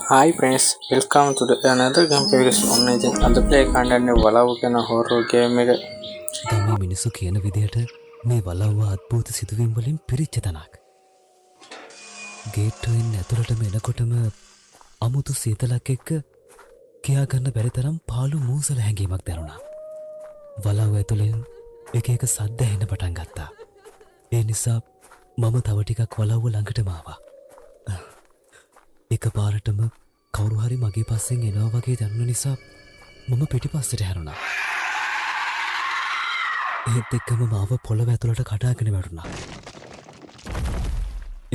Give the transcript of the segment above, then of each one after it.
Hi friends, welcome to another gameplay video. Online and the play content වලව් කියන horror game එක. ගමේ මිනිස්සු කියන විදිහට මේ වලව්ව අත්භූත සිදුවීම් වලින් පිරිච්ච තැනක්. ගේට්ටුවෙන් ඇතුළටම එනකොටම අමුතු සීතලක් එක්ක කියාගන්න බැරි තරම් පාළු මූසල හැඟීමක් දැනුණා. වලව් ඇතුළෙන් එක එක සද්ද ඇහෙන්න පටන් ගත්තා. ඒ නිසා මම තව ටිකක් වලව්ව ළඟටම ආවා. එකපාරටම කවුරු හරි මගේ පස්සෙන් එනවා වගේ දැනුන නිසා මම පිටිපස්සට හැරුණා. ඒත් එක්කම මාව පොළොව ඇතුළට කඩාගෙන වැටුණා.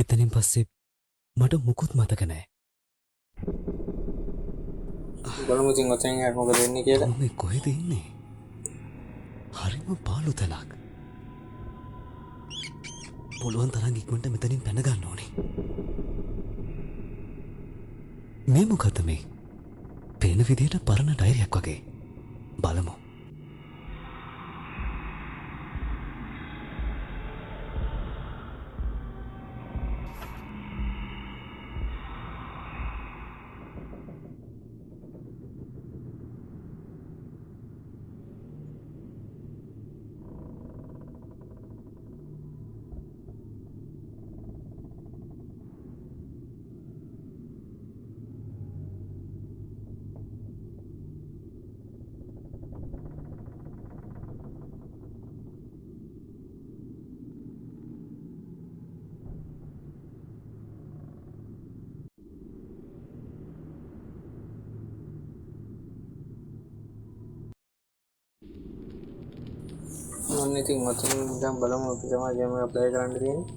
එතනින් පස්සේ මට මුකුත් මතක නෑ. බලමු ඉතින් ඔතෙන් යන්න මොකද වෙන්නේ කියලා. මම කොහෙද ඉන්නේ? හරිම පාළු තැනක්. පුළුවන් තරම් ඉක්මනට මෙතනින් පැන ගන්න ඕනේ. මේ මොකද මේ? පේන විදියට පරණ ඩයරියක් වගේ. බලමු. මොන්නේ ඉතින් ඔතෙන් ඉඳන් බලමු අපි තමයි game එක play කරන්න තියෙන්නේ.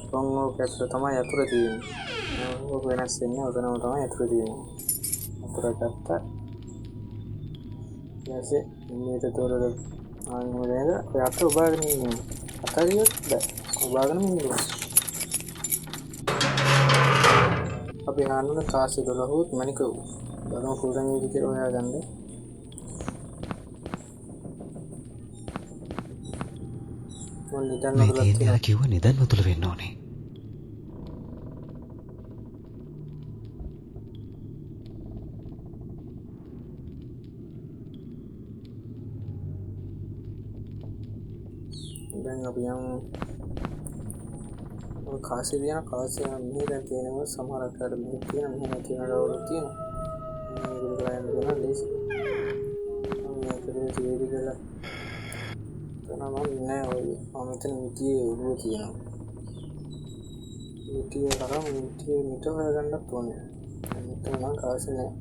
කොහොම කැස්ල තමයි අතුර තියෙන්නේ. ඕක වෙනස් වෙන්නේ ඔතනම තමයි අතුර තියෙන්නේ. අතුර ගත්තා. ඊටසේ මේක තොරද ආන්මෝලේද ඔය අත උබාගෙන ඉන්නේ. අතරියොත් බෑ. උබාගෙන ඉන්නවා. අපි හානුන කාසි 12 මණික බලමු කුරන් විදිහට හොයාගන්න. මේ තියෙන්නේ කිව්ව නිදන් වතුල වෙන්න ඕනේ. දැන් අපි යමු. ඔය කාසි දින කාසි මේ දැන් තියෙනවා සමහරක් අර මේ තියෙන මෙහෙම තියෙනවලු තියෙනවා. මේක ගලයන් දෙනවා ලේසි. මේක දෙවිදි කියලා. තනම නෑ ඔය මෙතන මිටියේ උරුව තියෙනවා. මිටිය කරා මිටිය මිට හොයාගන්නත් ඕනේ. මෙතන නම් කාසි නෑ.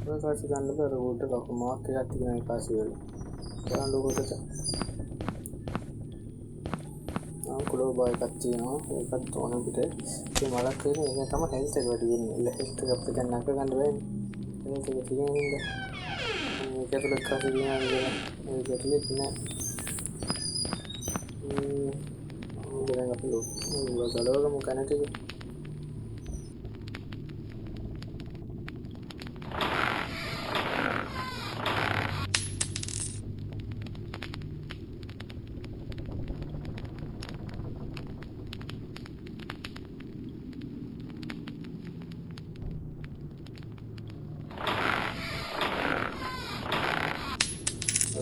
ඔය කාසි ගන්න බෑ උඩට ලොකු මාක් එකක් තියෙනවා ඒ කාසි වල. බලන්න උඩට. කුලෝ බයි එකක් තියෙනවා. ඒකත් ඕන පිට. ඒ මලක් වෙන එක තමයි හෙල්ත් එක වැඩි වෙන්නේ. හෙල්ත් එක අපිට දැන් නැක ගන්න බෑනේ. හෙල්ත් එක තියෙනින්ද. මේක ඇතුළේ කාසි දිනවා නේද? මේක ඇතුළේ නෑ. දැන් අපි ගලවගමු කනට එක.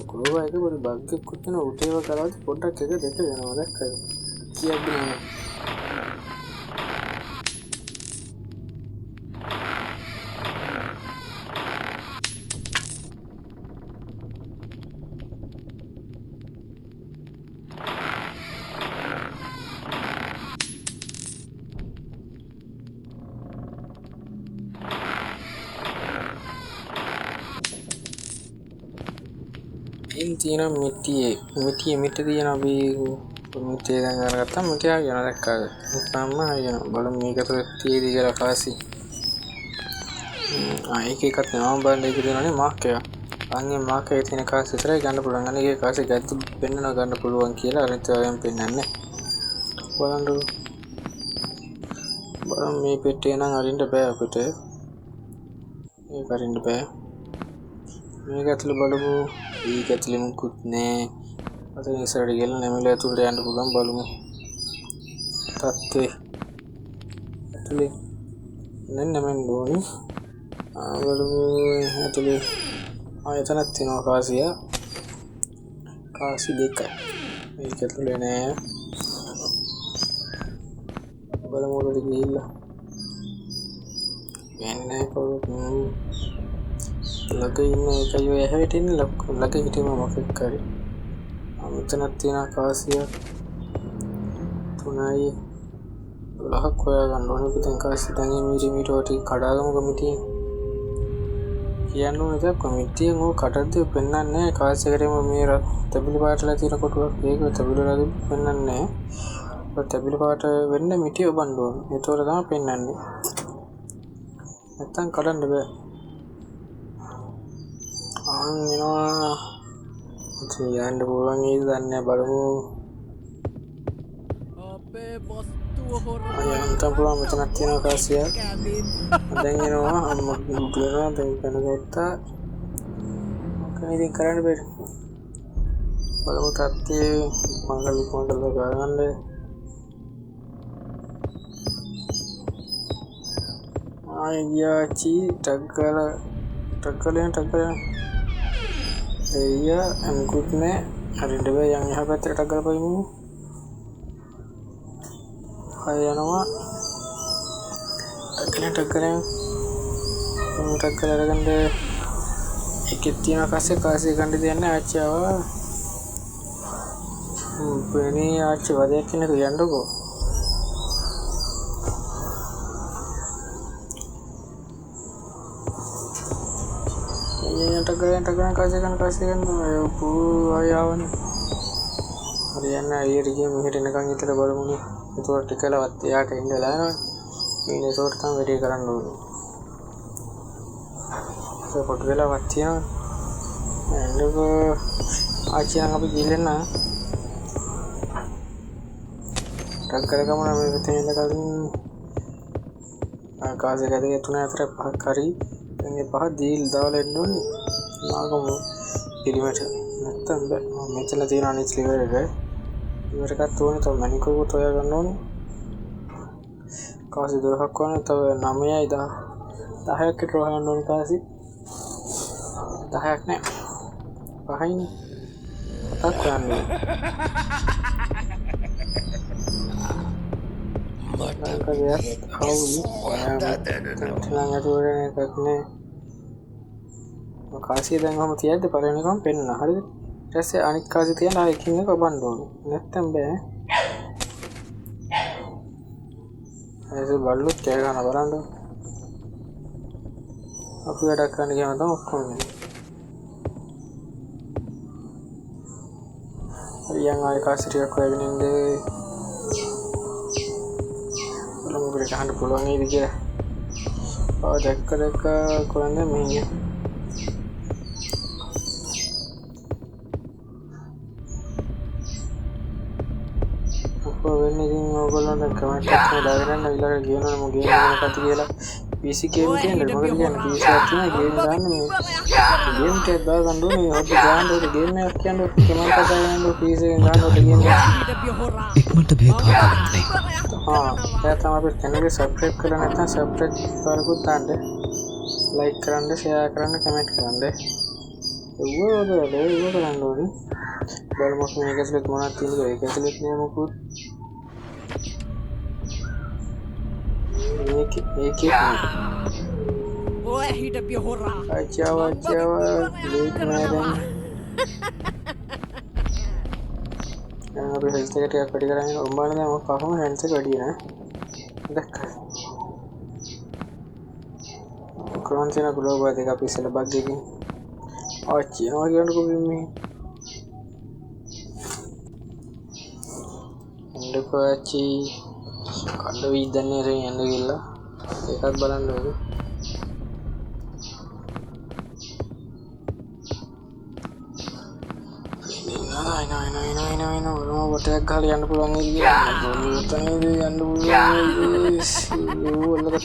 කුලෝ එක පොඩි බග් එකක් තියෙන උටේව කරාද පොඩ්ඩක් එක දෙක වෙනවා දැක්කද? කීයක් දෙනවද? ඉන් තියෙන මිටියේ මිට තියෙන අපි මිටිය දැන් අරගත්තා මිටිය යන දැක්කද? මම යන බලමු මේක ඇතුලේ තියෙදි කියලා කාසි. ඒක එකක් නම බලන්න ඒක දෙනවනේ මාක් එක. අන්නේ මාක් එකේ තියෙන කාසි විතරයි ගන්න පුළුවන්. අනේ ඒ කාසි ගැද්දි පෙන්නන ගන්න පුළුවන් කියලා අනිත් ඒවායෙන් පෙන්නන්නේ. බලන්න මේ පෙට්ටිය නම් අරින්න බෑ අපිට. මේක අරින්න බෑ. මේක ඇතුලේ බලමු. ඒක ඇතුලේ මුකුත් නෑ. අතන ඉස්සරහට ගිහලා නැමිලා ඇතුලට යන්න පුළුවන් බලමු. තත්ත්වේ ඇතුලේ නැමෙන්න ඕනේ. බලමු ඇතුලේ ආයතනක් තියෙනවා කාසිය. කාසි දෙකයි. මේක ඇතුලේ නෑ. බලමු උඩට ගිහිල්ලා. යන්නේ කොහොමද? ළඟ ඉන්න එකයි ඔය හැවිට ඉන්නේ ළඟ හිටියම මොකක් කරේ. මෙතනක් තියෙන කාසිය 3යි 12ක් හොයාගන්න ඕනේ. පිටෙන් කාසිය දැන් මීට ටික කඩාගමු කමිටිය. කියන්න ඕනේ දැන් කමිටියෙන් ඕක කඩද්දී පෙන්වන්නේ නැහැ. කාසියකටම මේ තැඹිලි පාටලා තියෙන කොටුවක් ඒක තැඹිලිලා පෙන්වන්නේ නැහැ. ඔය තැඹිලි පාට වෙන්න මිටිය ඔබන්න ඕනේ. ඒතකොට තමයි පෙන්වන්නේ. නැත්තම් කඩන්න බෑ. එනවා යන්න පුළුවන් නේද දන්නේ බලමු. අපේ වස්තුව හොරා යන්න පුළුවන් මෙතනක් තියෙනවා කාසිය. දැන් එනවා අම්මා දුවනවා දැන් කනගත්තා. මොකද ඉතින් කරන්න බෑ. බලමු තාත්තේ මංගල ගානන්න. ආයියාචි ටක්කලෙන් iya angkut ne hari dewe yang ya baterai tagal paimu kaya nama tagal ada kan deh ikitina kasih kan deh ane acawa ini acawa deh kini tuh yang dogo yang tagalan kasih kan bu ayawan Ariana air dia mihir nekang itu le baru muni itu artikel awat ya ke indela ini itu tam very karan dulu so artikel awat ya lalu aci yang apa gilen na tagala kamu nama itu yang nekalin kasih kata itu na terus kari ini paha deal dawal endun nagamu kilometer නැත්තම් බෑ මෙතන තියෙන අනිත් lever එක ඉවර එකක් තෝරන තව මැනිකෝව තෝයා ගන්න ඕනේ කාසි 12ක් වань තව 9යි 10ක් විතර හොයන්න ඕනේ කාසි 10ක් නෑ 5යිනේ 7ක් හොයන්න ඕනේ මට අවුල් ඔයාලා තෝරන එකක් නෑ කාසිය දැන් ඔහම තියද්දි පළවෙනි එකම පෙන්නන හරිද ඊට පස්සේ අනිත් කාසිය තියන ආයෙ එකින් එක ඔබන්න ඕනේ නැත්තම් බෑ ඒක බල්ලුත් කෑ ගන්න බලන්න අපි වැඩක් කරන්න ගියාම තමයි ඔක්කොම වෙන්නේ හරියන් ආයෙ කාසිය ටිකක් හොයගෙන ඉන්නේ බලමු අපිට ගහන්න පුළුවන් නේද කියලා දැක්ක කොහෙන්ද මේ වෙන්නේ ඉතින් ඕගොල්ලන්ට කමෙන්ට් එකක් දාගෙන ඊළඟ ගේනවා නම් ගේම් එකකට කියලා PC ගේම් කියන්නේ මොකද කියන්නේ PC එකක් තියෙන ගේම් ගන්න මේ ගේම් එකක් දාගන්න ඕනේ අපි ගන්න ඕනේ ගේම් එකක් කියන්නේ කමෙන්ට් එකක් දාගෙන PC එකෙන් ගන්න ඕනේ ගේම් එක ඉක්මනට බේත් හොයාගන්න එයා තමයි අපේ channel එක subscribe කරලා නැත්නම් subscribe කරගොත් දාන්න like කරන්න share කරන්න comment කරන්න ඒක කරන්න ඕනේ බලමු මේක ඇතුලේ මොනවද තියෙනවද ඒක ඇතුලේ නෑ මොකුත් Eki ඔය හිටපිය හොරා acawa late meren yang අපි health එක ටිකක් වැඩි කරගෙන උඹානේ දැන් මොකක් පහම health එක වැඩි නේ දැක්කා ක්‍රොන්තින ග්ලෝබල් දෙක අපි ඉස්සෙල්ලා බග් එකකින් ආච්චි යනවා කියනකො මේ එන්නකෝ ආච්චි කණ්ඩ වීදන්නේ රේ යන්න ගිල්ලා ඒකත් බලන්න ඕනේ නෑ ඔරම වටයක් ගහලා යන්න පුළුවන් නේද කියලා තනේදී යන්න පුළුවන් ඔල්ලක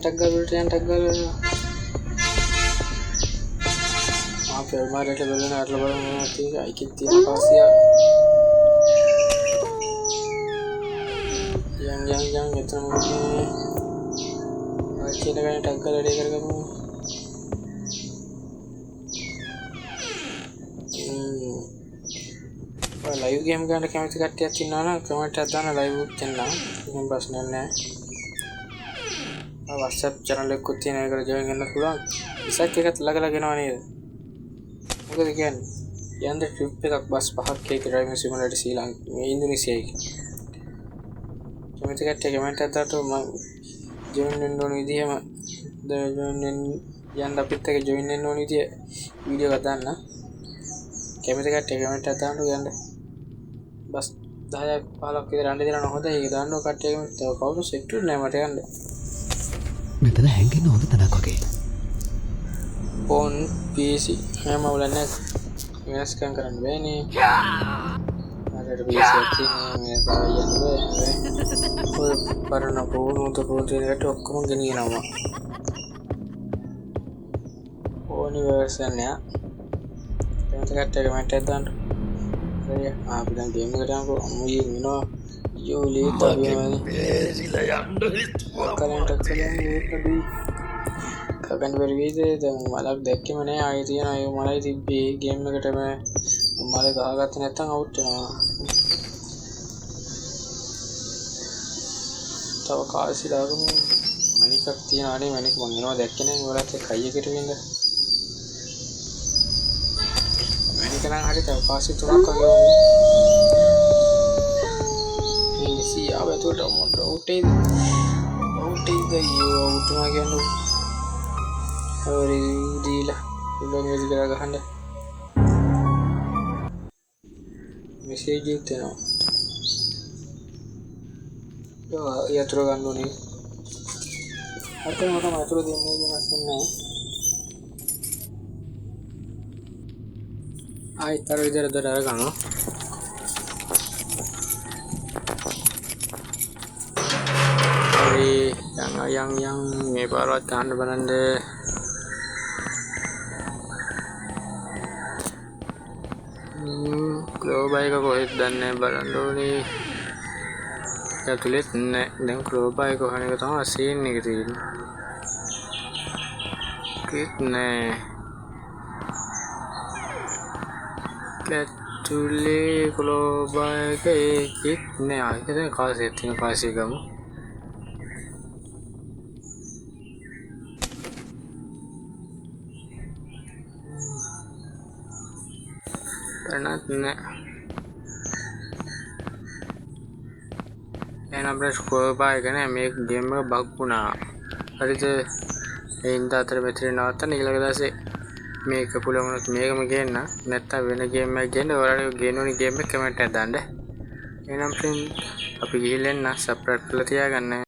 තලකට යන්න ටක් ගාලා මාරට බලන අරලා බලන්න තියෙන අයිකෙත් තියෙන කාසිය yang මෙතන මොකද ආච්චි එක ගන්න ටක් ගාලා වැඩේ කරගමු ලයිව් ගේම් ගන්න කැමති කට්ටියක් ඉන්නවා නම් කමෙන්ට් එකක් දාන්න ලයිව් එකක් දෙන්න එහෙම ප්‍රශ්නයක් නැහැ WhatsApp channel එකකුත් තියෙන ඒකට join වෙන්න පුළුවන් ඉසක් එකත් ළඟලා ගෙනවා නේද මොකද කියන්නේ යන්න ට්‍රිප් එකක් බස් 5ක් එක ඩ්‍රයිවිං සිමුලේටර් ශ්‍රී ලංකාවේ ඉන්දුනීසියාවේ කැමති කට්ටිය කමෙන්ට් එකක් දාන්න මම join වෙන්න ඕන විදිහම යන්න අපිත් එක්ක join වෙන්න ඕන විදිය වීඩියෝ එකක් දාන්න කැමති කට්ටිය කමෙන්ට් එකක් දාන්න යන්න බස් 10ක් 15ක් විතර යන්න දෙනවා හොඳයි ඒක දාන්න කට්ටිය තව කවුරු සෙට් වෙන්නේ නැහැ මට යන්න මෙතන හැංගෙන්න හොඳ තැනක් වගේ. ෆෝන් PC හැම වලන්නේ වෙනස්කම් කරන්න බෑනේ. අරට PC එකක් තියෙන්නේ මේක යන්න බෑ. ඔය පරණ ෆෝන් උන්ට ඔක්කොම ගෙනියනවා. ෆෝන් version එක. එතකට කමෙන්ට් එකක් දාන්න. හරි අපි දැන් ගේම් එකට යනකොට අම්මී ඉන්නවා. යෝ ලීත බේරිලා යන්න කරන්ට් එකක් තියෙනවා. කබන් බැරිවිද දැන් මලක් දැක්කම නෑ ආයේ තියෙන අය මලයි තිබ්බේ ගේම් එකටම මල ගහගත්තේ නැත්නම් අවුට් වෙනවා තව කාසි දාගමු මණිකක් තියෙනවා නේ මණික මං එනවා දැක්කේ නෑ ඔයාලත් එක්ක අයියකට වෙන්න මණික නම් හරි තව කාසි තුනක් වගේ මේ සී ආවතට මොඩ උටේ යෝ උටුනා කියන්නේ Hari dila ulang lagi gerakan dah message itu no ya terus kan nih atau orang terus dia ni macamnya ay taruh idhar kan no hari yang ni baru kan beranda Global එක කොහෙද දන්නේ බලන්න ඕනේ. ඇතුලෙත් නෑ. දැන් global එක කොහන එක තමයි සීන් එක තියෙන්නේ. කිත් නෑ. ඇතුලේ global එකේ කිත් නෑ. ඒක දැන් කාසියක් තියෙන කාසිය ගමු. Karena එන අපේ ස්කෝර් පායක නේ මේ ගේම් එක බග් වුණා. හරිද? ඒ ඉඳ අතර මෙතන නවත්තන්න ඊළඟ දවසේ මේක පුළුවන් වුණොත් මේකම ගේන්න. නැත්තම් වෙන ගේම් එකක් ගේන්න. ඔයාලට ගේන්න ඕනි ගේම් එක කමෙන්ට් එකක් දාන්න. එහෙනම් ෆ්‍රෙන්ඩ් අපි ගිහින් එන්න සබ්ස්ක්‍රයිබ් කරලා තියාගන්න.